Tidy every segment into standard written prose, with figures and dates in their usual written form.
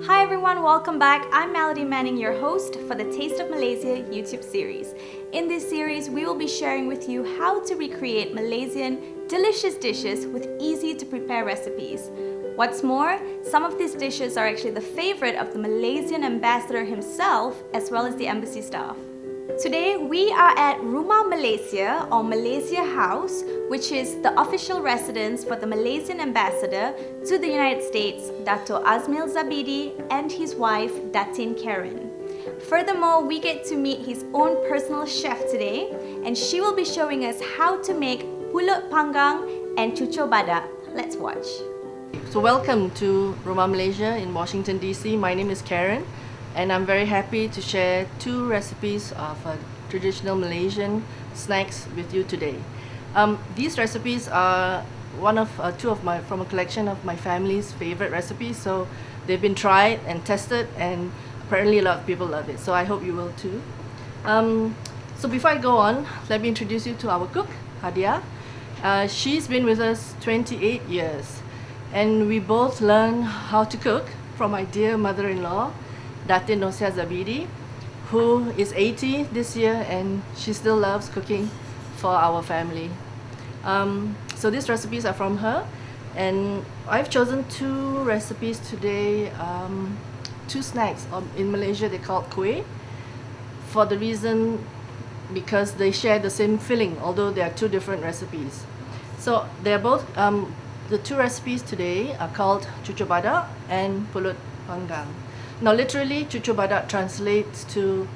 Hi everyone, welcome back. I'm Melody Manning, your host for the Taste of Malaysia YouTube series. In this series, we will be sharing with you how to recreate Malaysian delicious dishes with easy to prepare recipes. What's more, some of these dishes are actually the favorite of the Malaysian Ambassador himself as well as the embassy staff. Today we are at Rumah Malaysia or Malaysia House, which is the official residence for the Malaysian Ambassador to the United States, Dato Azmil Zabidi, and his wife, Datin Karen. Furthermore, we get to meet his own personal chef today, and she will be showing us how to make Pulut Panggang and Cucur Badak. Let's watch. So welcome to Rumah Malaysia in Washington DC. My name is Karen, and I'm very happy to share two recipes of traditional Malaysian snacks with you today. These recipes are from a collection of my family's favorite recipes. So they've been tried and tested, and apparently a lot of people love it. So I hope you will too. So before I go on, let me introduce you to our cook, Hadia. She's been with us 28 years, and we both learned how to cook from my dear mother-in-law, Datin Norsiah Zabidi, who is 80 this year, and she still loves cooking for our family. So these recipes are from her, and I've chosen two recipes today, two snacks. In Malaysia they call kuih, for the reason because they share the same filling, although they are two different recipes. So they're both, the two recipes today are called Cucur Badak and Pulut Panggang. Now literally, Cucur Badak translates to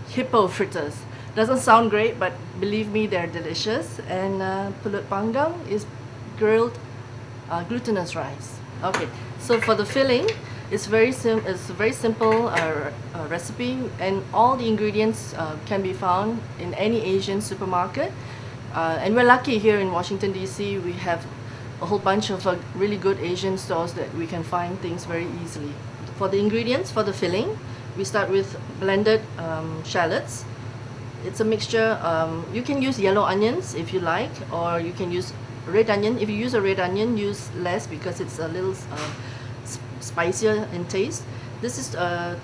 hippo fritters. Doesn't sound great, but believe me, they're delicious. And Pulut Panggang is grilled glutinous rice. Okay, so for the filling, it's a very simple recipe, and all the ingredients can be found in any Asian supermarket. And we're lucky here in Washington DC, we have a whole bunch of really good Asian stores that we can find things very easily. For the ingredients, for the filling, we start with blended shallots. It's a mixture, you can use yellow onions if you like, or you can use red onion. If you use a red onion, use less because it's a little spicier in taste. This is a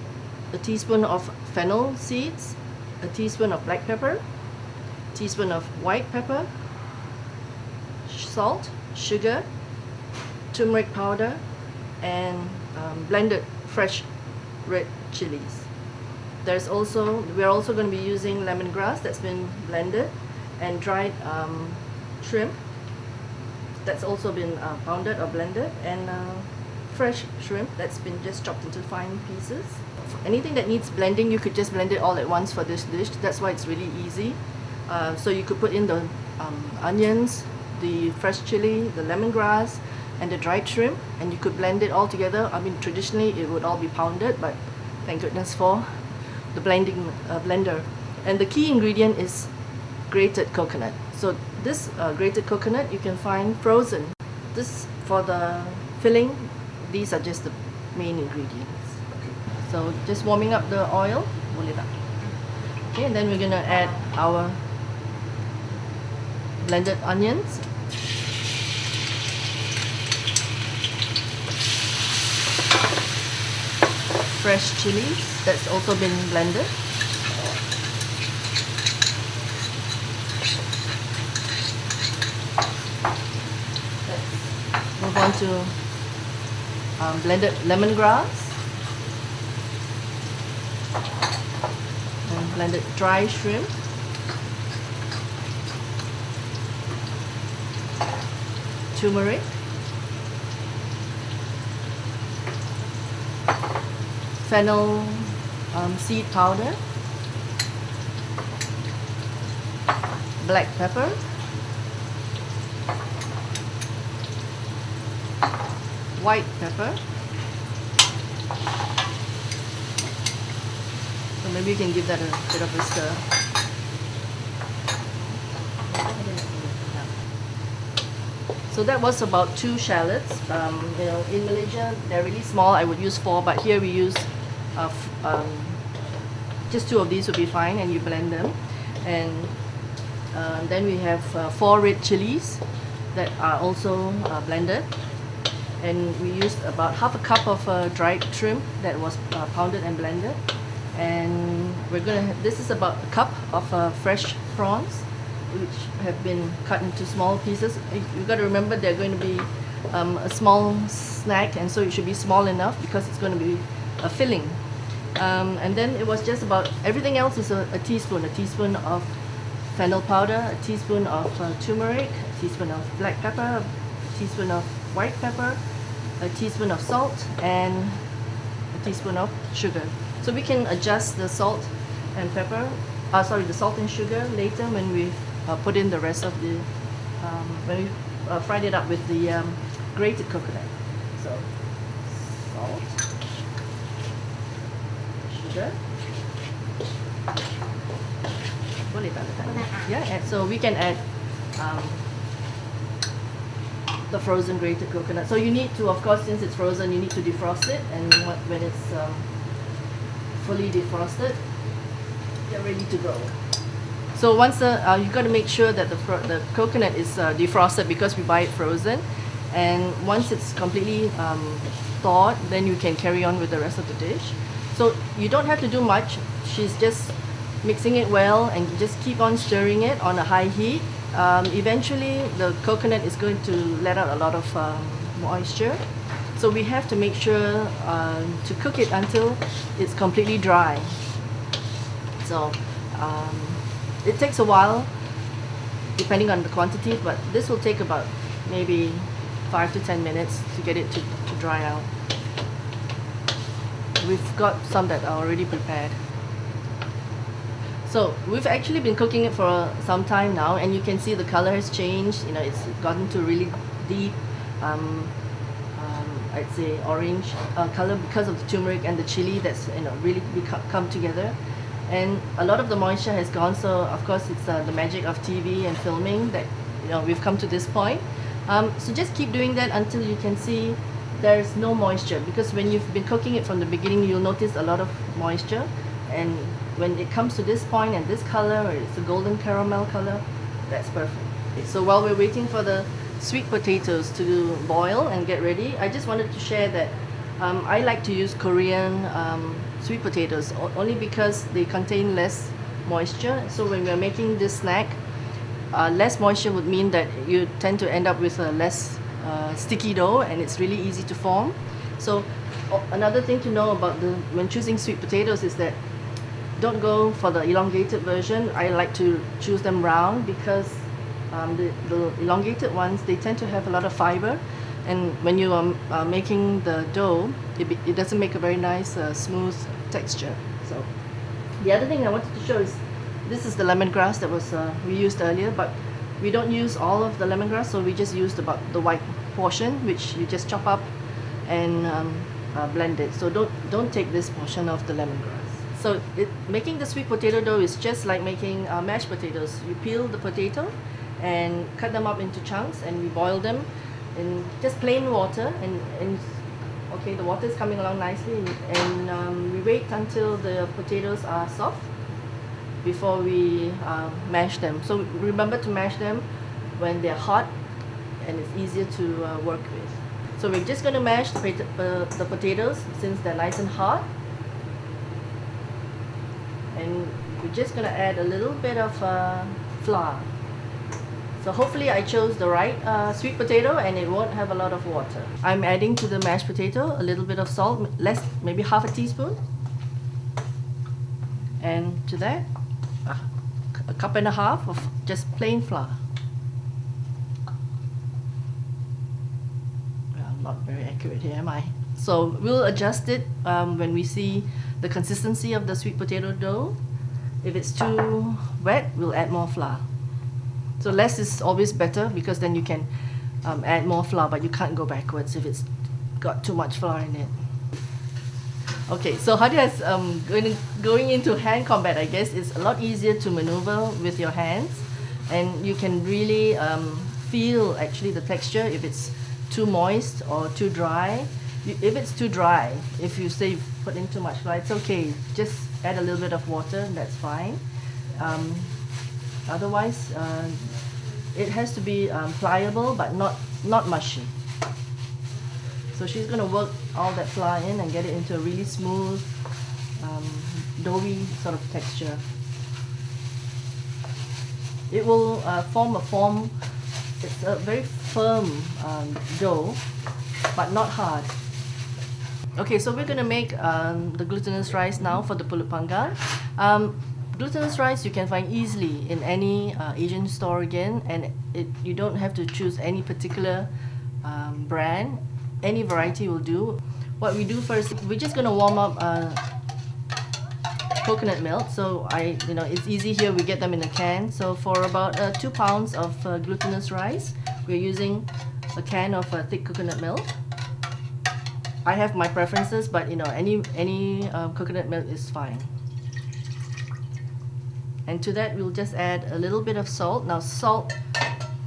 teaspoon of fennel seeds, a teaspoon of black pepper, a teaspoon of white pepper, salt, sugar, turmeric powder, and blended fresh red chilies. We're also going to be using lemongrass that's been blended, and dried shrimp that's also been pounded or blended, and fresh shrimp that's been just chopped into fine pieces. Anything that needs blending, you could just blend it all at once for this dish. That's why it's really easy. So you could put in the onions, the fresh chili, the lemongrass, and the dried shrimp, and you could blend it all together. I mean, traditionally it would all be pounded, but thank goodness for the blending blender. And the key ingredient is grated coconut. So this grated coconut you can find frozen. This, for the filling, these are just the main ingredients. So just warming up the oil. Okay, and then we're gonna add our blended onions, fresh chilies that's also been blended, let's move on to blended lemongrass and blended dry shrimp, turmeric, fennel seed powder, black pepper, white pepper. So maybe you can give that a bit of a stir. So that was about 2 shallots. In Malaysia they're really small. I would use 4, but here we use just 2 of these would be fine, and you blend them. And then we have 4 red chilies that are also blended. And we used about half a cup of dried shrimp that was pounded and blended. And this is about a cup of fresh prawns, which have been cut into small pieces. You've got to remember they're going to be a small snack, and so it should be small enough because it's going to be a filling. And then it was just about everything else is a teaspoon of fennel powder, a teaspoon of turmeric, a teaspoon of black pepper, a teaspoon of white pepper, a teaspoon of salt, and a teaspoon of sugar. So we can adjust the salt and pepper, the salt and sugar later when we put in the rest of the, when we fried it up with the grated coconut. So salt, sugar. Yeah, and so we can add the frozen grated coconut. So you need to, of course, since it's frozen, you need to defrost it, and when it's fully defrosted, you're ready to go. So once you've got to make sure that the coconut is defrosted because we buy it frozen, and once it's completely thawed, then you can carry on with the rest of the dish. So you don't have to do much. She's just mixing it well, and you just keep on stirring it on a high heat. Eventually the coconut is going to let out a lot of moisture, so we have to make sure to cook it until it's completely dry. So it takes a while depending on the quantity, but this will take about maybe 5 to 10 minutes to get it to dry out. We've got some that are already prepared. So we've actually been cooking it for some time now, and you can see the color has changed. You know, it's gotten to really deep, I'd say orange color because of the turmeric and the chili that's really come together. And a lot of the moisture has gone, so of course it's the magic of TV and filming that we've come to this point. So just keep doing that until you can see there's no moisture, because when you've been cooking it from the beginning, you'll notice a lot of moisture, and when it comes to this point and this color, or it's a golden caramel color, that's perfect. So while we're waiting for the sweet potatoes to boil and get ready, I just wanted to share that I like to use Korean sweet potatoes only because they contain less moisture. So when we're making this snack, less moisture would mean that you tend to end up with a less sticky dough, and it's really easy to form. So another thing to know about when choosing sweet potatoes is that don't go for the elongated version. I like to choose them round because the elongated ones, they tend to have a lot of fiber, and when you are making the dough, it doesn't make a very nice smooth texture. So the other thing I wanted to show is this is the lemongrass that was we used earlier, but we don't use all of the lemongrass, so we just used about the white portion, which you just chop up and blend it. So don't take this portion of the lemongrass. So making the sweet potato dough is just like making mashed potatoes. You peel the potato and cut them up into chunks, and we boil them in just plain water, and okay, the water is coming along nicely, and we wait until the potatoes are soft before we mash them. So remember to mash them when they're hot, and it's easier to work with. So we're just going to mash the potatoes since they're nice and hot, and we're just going to add a little bit of flour. So hopefully I chose the right sweet potato, and it won't have a lot of water. I'm adding to the mashed potato a little bit of salt, maybe half a teaspoon, and to that a cup and a half of just plain flour. Well, I'm not very accurate here, am I? So we'll adjust it when we see the consistency of the sweet potato dough. If it's too wet, we'll add more flour. So less is always better, because then you can add more flour, but you can't go backwards if it's got too much flour in it. Okay, so Hadia's going into hand combat, I guess. It's a lot easier to maneuver with your hands, and you can really feel actually the texture if it's too moist or too dry. If it's too dry, if you say you've put in too much flour, it's okay. Just add a little bit of water, and that's fine. Otherwise, it has to be pliable but not mushy. So she's going to work all that flour in and get it into a really smooth, doughy sort of texture. It will form a form, it's a very firm dough, but not hard. Okay, so we're going to make the glutinous rice now for the Pulut Panggang. Glutinous rice you can find easily in any Asian store again, and you don't have to choose any particular brand. Any variety will do. What we do first, we're just going to warm up coconut milk. So it's easy here, we get them in a can. So for about 2 pounds of glutinous rice, we're using a can of thick coconut milk. I have my preferences, but any coconut milk is fine. And to that we'll just add a little bit of salt. Now salt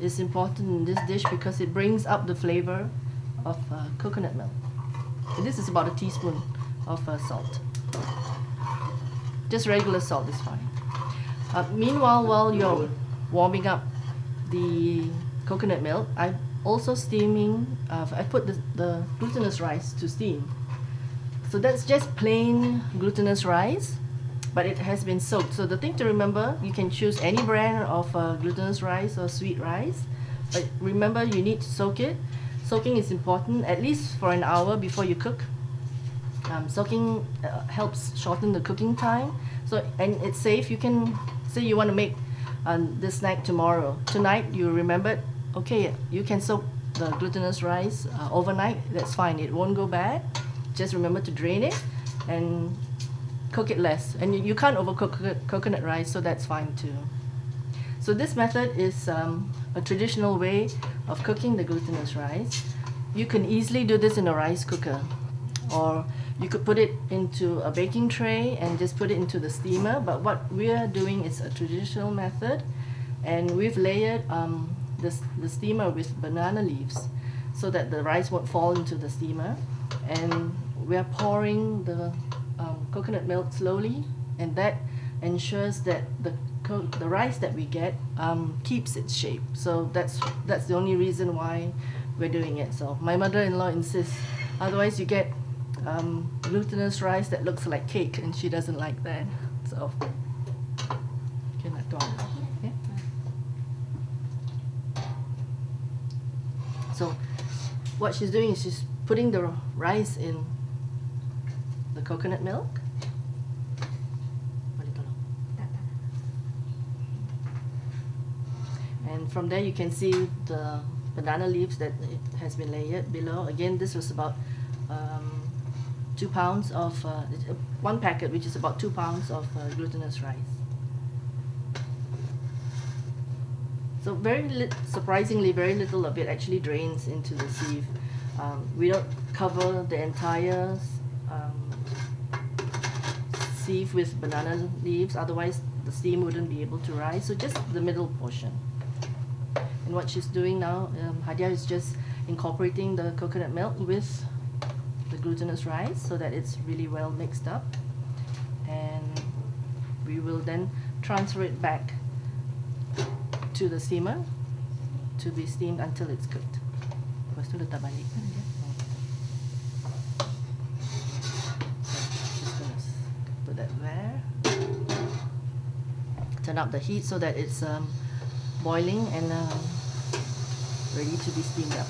is important in this dish because it brings up the flavor of coconut milk. And this is about a teaspoon of salt. Just regular salt is fine. Meanwhile, while you're warming up the coconut milk, I'm also steaming, I put the glutinous rice to steam. So that's just plain glutinous rice, but it has been soaked. So the thing to remember, you can choose any brand of glutinous rice or sweet rice, but remember you need to soak it. Soaking is important, at least for an hour before you cook. Soaking helps shorten the cooking time. And it's safe. You can say you want to make this snack tomorrow. Tonight you remembered, okay, you can soak the glutinous rice overnight. That's fine. It won't go bad. Just remember to drain it and cook it less. And you can't overcook coconut rice, so that's fine too. So this method is a traditional way of cooking the glutinous rice. You can easily do this in a rice cooker, or you could put it into a baking tray and just put it into the steamer. But what we are doing is a traditional method, and we've layered the steamer with banana leaves so that the rice won't fall into the steamer. And we are pouring the coconut milk slowly, and that ensures that the rice that we get keeps its shape. So that's the only reason why we're doing it. So my mother-in-law insists, otherwise you get glutinous rice that looks like cake, and she doesn't like that. So okay. So what she's doing is she's putting the rice in the coconut milk. And from there you can see the banana leaves that it has been layered below. Again, this was about 2 pounds of, one packet, which is about 2 pounds of glutinous rice. So surprisingly, very little of it actually drains into the sieve. We don't cover the entire sieve with banana leaves, otherwise the steam wouldn't be able to rise. So just the middle portion. And what she's doing now, Hadia is just incorporating the coconut milk with the glutinous rice so that it's really well mixed up. And we will then transfer it back to the steamer to be steamed until it's cooked. Lepas tu letak balik kan dia. Just gonna put that there. Turn up the heat so that it's boiling and ready to be steamed up.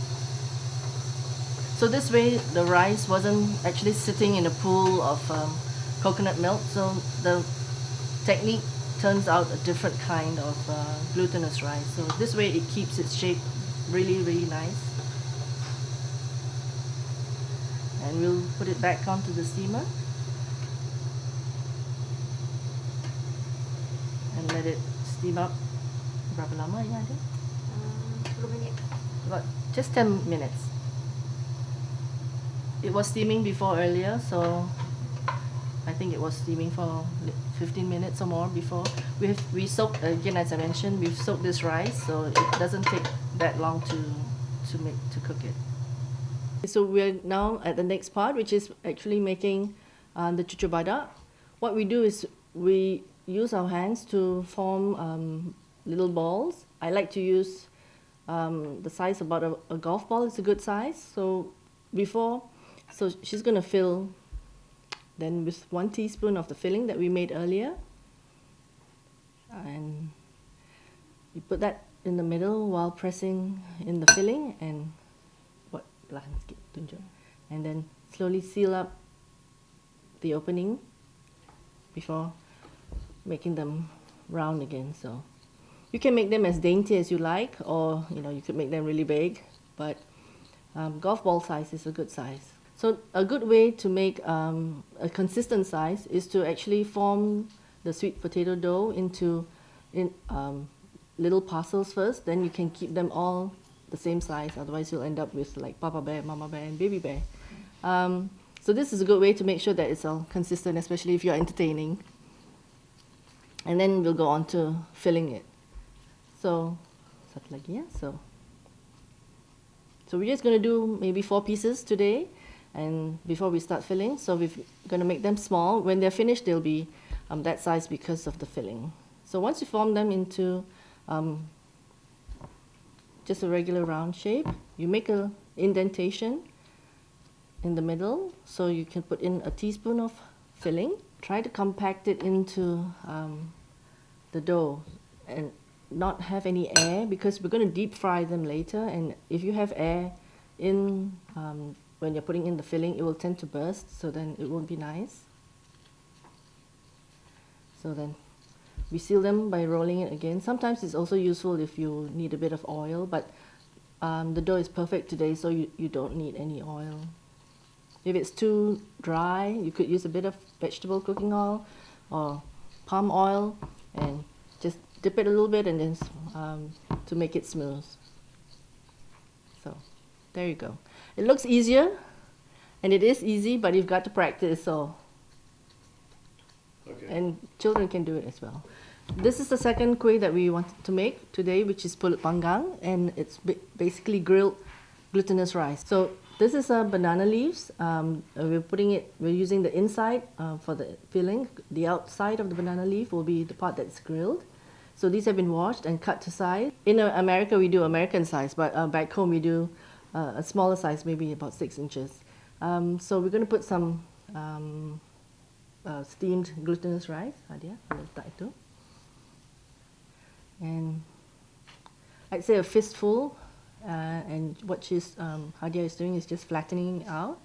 So this way the rice wasn't actually sitting in a pool of coconut milk, so the technique turns out a different kind of glutinous rice. So this way it keeps its shape really, really nice. And we'll put it back onto the steamer and let it steam up. Berapa lama ya dia? 10 minit. About just 10 minutes. It was steaming before earlier, so I think it was steaming for 15 minutes or more before. We soaked, again as I mentioned, we've soaked this rice, so it doesn't take that long to cook it. So we're now at the next part, which is actually making the Cucur Badak. What we do is we use our hands to form little balls. I like to use the size about a golf ball is a good size. So before, so she's going to fill then with 1 teaspoon of the filling that we made earlier. And you put that in the middle while pressing in the filling and and then slowly seal up the opening before making them round again. So you can make them as dainty as you like, or you could make them really big, but golf ball size is a good size. So a good way to make a consistent size is to actually form the sweet potato dough into little parcels first. Then you can keep them all the same size. Otherwise, you'll end up with like Papa Bear, Mama Bear, and Baby Bear. So this is a good way to make sure that it's all consistent, especially if you're entertaining. And then we'll go on to filling it. So we're just going to do maybe 4 pieces today, and before we start filling. So we're going to make them small. When they're finished, they'll be that size because of the filling. So once you form them into just a regular round shape, you make a indentation in the middle, so you can put in a teaspoon of filling. Try to compact it into the dough and not have any air, because we're going to deep fry them later, and if you have air in when you're putting in the filling, it will tend to burst, so then it won't be nice. So then we seal them by rolling it again. Sometimes it's also useful if you need a bit of oil, but the dough is perfect today, so you don't need any oil. If it's too dry, you could use a bit of vegetable cooking oil or palm oil and just dip it a little bit and then to make it smooth. So there you go. It looks easier, and it is easy, but you've got to practice. So okay. And children can do it as well. This is the second kuih that we wanted to make today, which is Pulut Panggang, and it's basically grilled glutinous rice. So this is banana leaves. We're using the inside for the filling. The outside of the banana leaf will be the part that's grilled. So these have been washed and cut to size. In America, we do American size, but back home we do a smaller size, maybe about 6 inches. So we're going to put some steamed glutinous rice. Hadia, letak itu. And I'd say a fistful. And what Hadia is doing is just flattening it out.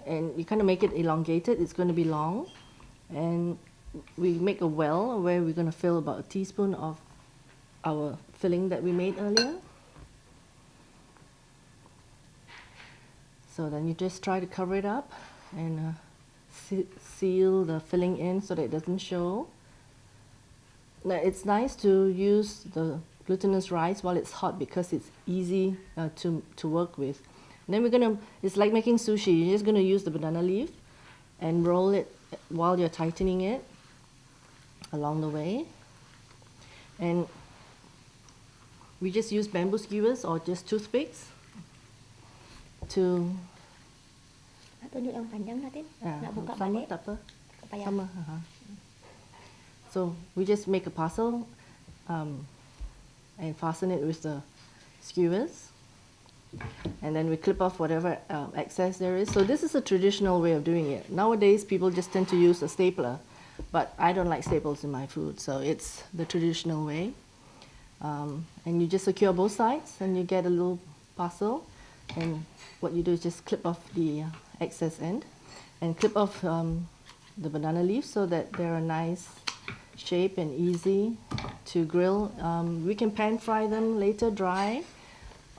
And you kind of make it elongated. It's going to be long. And we make a well where we're going to fill about a teaspoon of our filling that we made earlier. So then you just try to cover it up and seal the filling in so that it doesn't show. Now it's nice to use the glutinous rice while it's hot because it's easy to work with. And then it's like making sushi. You're just going to use the banana leaf and roll it while you're tightening it along the way. And we just use bamboo skewers or just toothpicks to tunjuk yang panjang Datin. Nak buka sama balik. tak apa. Tak payah. Sama. So we just make a parcel and fasten it with the skewers. And then we clip off whatever excess there is. So this is a traditional way of doing it. Nowadays, people just tend to use a stapler, but I don't like staples in my food, so it's the traditional way. And you just secure both sides, and you get a little parcel. And what you do is just clip off the excess end, and clip off the banana leaf so that they're a nice shape and easy to grill. We can pan fry them later dry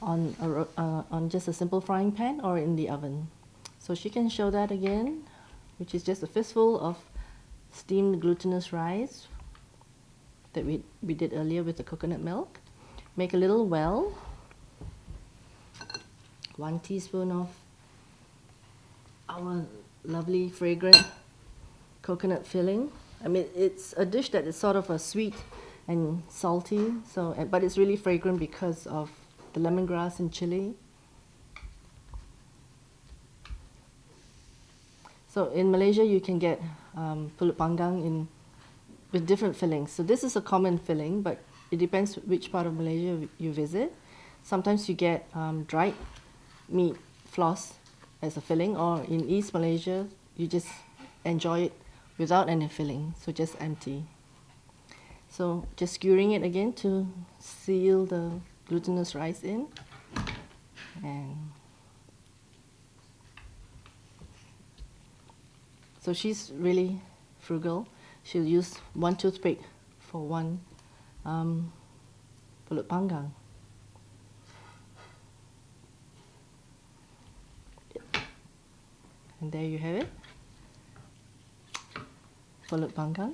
on just a simple frying pan or in the oven. So she can show that again, which is just a fistful of steamed glutinous rice that we did earlier with the coconut milk. Make a little well, 1 teaspoon of our lovely fragrant coconut filling. I mean, it's a dish that is sort of a sweet and salty, but it's really fragrant because of the lemongrass and chili. So in Malaysia, you can get Pulut Panggang with different fillings. So this is a common filling, but it depends which part of Malaysia you visit. Sometimes you get dried meat floss as a filling, or in East Malaysia, you just enjoy it without any filling, so just empty. So just skewering it again to seal the glutinous rice in. And so she's really frugal. She'll use one toothpick for one Pulut Panggang. And there you have it, Pulut Panggang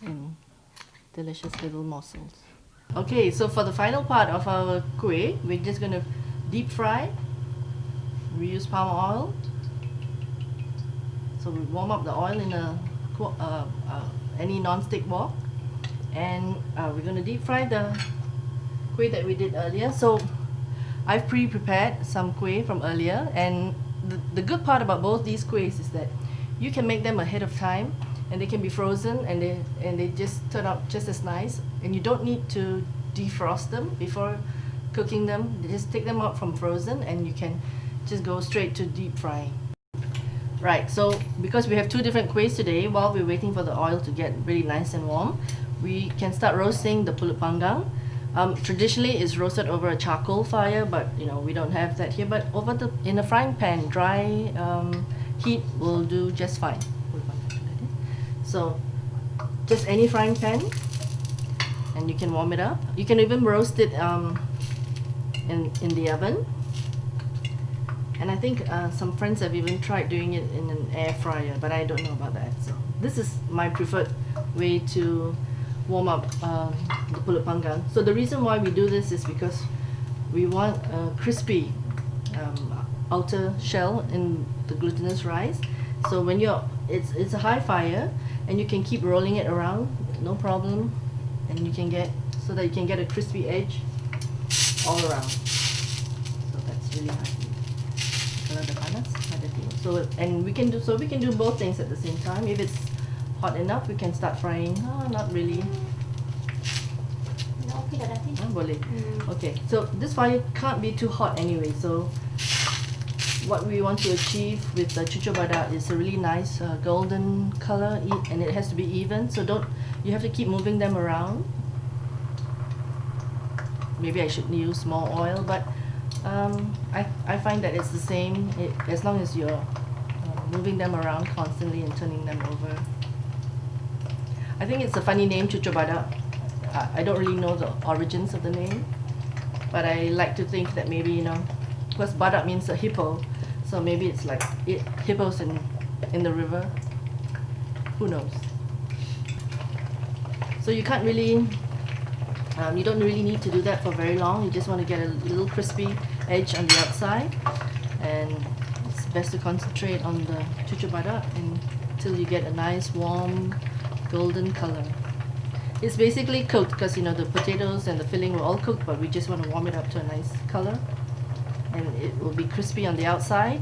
in delicious little morsels. Okay, so for the final part of our kueh, we're just going to deep fry. We use palm oil. So we warm up the oil in any non-stick wok, and we're going to deep fry the kueh that we did earlier. So I've pre-prepared some kueh from earlier, and the good part about both these kuehs is that you can make them ahead of time, and they can be frozen, and they just turn out just as nice, and you don't need to defrost them before cooking them. You just take them out from frozen, and you can just go straight to deep frying. Right, so because we have two different kuehs today, while we're waiting for the oil to get really nice and warm, we can start roasting the Pulut Panggang. Traditionally, it's roasted over a charcoal fire, but we don't have that here. But in a frying pan, dry heat will do just fine. So, just any frying pan, and you can warm it up. You can even roast it in the oven. And I think some friends have even tried doing it in an air fryer, but I don't know about that. So this is my preferred way to warm up the Pulut Panggang. So the reason why we do this is because we want a crispy outer shell in the glutinous rice. So when it's a high fire, and you can keep rolling it around, no problem, and you can get a crispy edge all around. So that's really nice. So we can do both things at the same time. If it's hot enough, we can start frying. Not really. Okay dah, Datin. Boleh. Okay, so this fire can't be too hot anyway. So what we want to achieve with the Cucur Badak is a really nice golden color, and it has to be even. So you have to keep moving them around. Maybe I should use more oil, but I find that it's the same as long as you're moving them around constantly and turning them over. I think it's a funny name, Cucur Badak. I don't really know the origins of the name, but I like to think that maybe, because Badak means a hippo, so maybe it's like hippos in the river. Who knows? So you can't really, you don't really need to do that for very long. You just want to get a little crispy edge on the outside, and it's best to concentrate on the Cucur Badak until you get a nice warm golden color. It's basically cooked because the potatoes and the filling were all cooked, but we just want to warm it up to a nice color, and it will be crispy on the outside,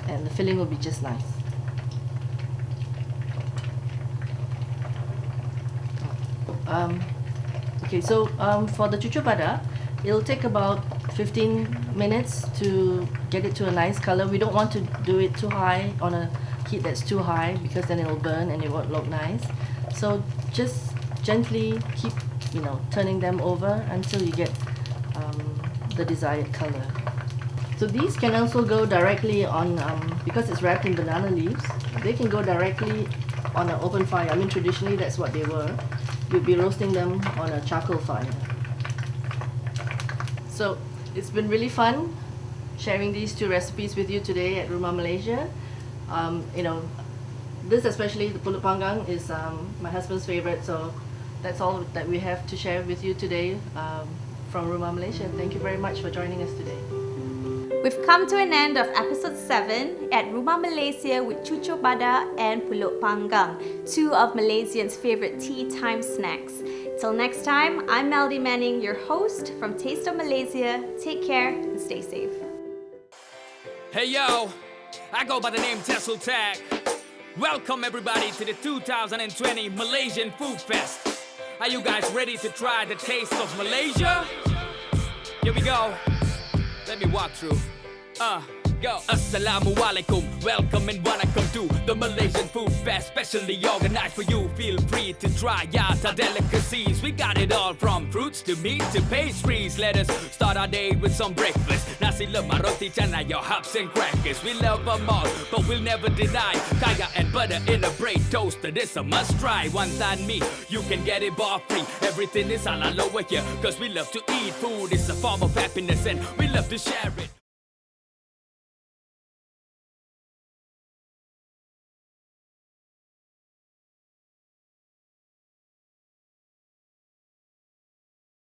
and the filling will be just nice. Okay, so for the Cucur Badak, it'll take about 15 minutes to get it to a nice color. We don't want to do it too high, on a heat that's too high, because then it'll burn and it won't look nice. So just gently keep turning them over until you get the desired color. So these can also go directly on, because it's wrapped in banana leaves, they can go directly on an open fire. I mean, traditionally that's what they were. You'd be roasting them on a charcoal fire. So it's been really fun sharing these two recipes with you today at Rumah Malaysia. This, especially the Pulut Panggang, is my husband's favorite, so that's all that we have to share with you today from Rumah Malaysia. Thank you very much for joining us today. We've come to an end of episode 7 at Rumah Malaysia with Cucur Badak and Pulut Panggang, two of Malaysians' favorite tea time snacks. Till next time, I'm Melody Manning, your host from Taste of Malaysia. Take care and stay safe. Hey yo, I go by the name Tessel Tag. Welcome everybody to the 2020 Malaysian Food Fest. Are you guys ready to try the taste of Malaysia? Here we go. Let me walk through. Go. Assalamualaikum, welcome and welcome to the Malaysian Food Fest, specially organized for you. Feel free to try out our delicacies. We got it all from fruits to meat to pastries. Let us start our day with some breakfast. Nasi lemak, roti canai, your hops and crackers. We love them all, but we'll never deny kaya and butter in a bread toaster. This a must try. Wonton mee, you can get it bar free. Everything is halal over here, cause we love to eat. Food is a form of happiness and we love to share it.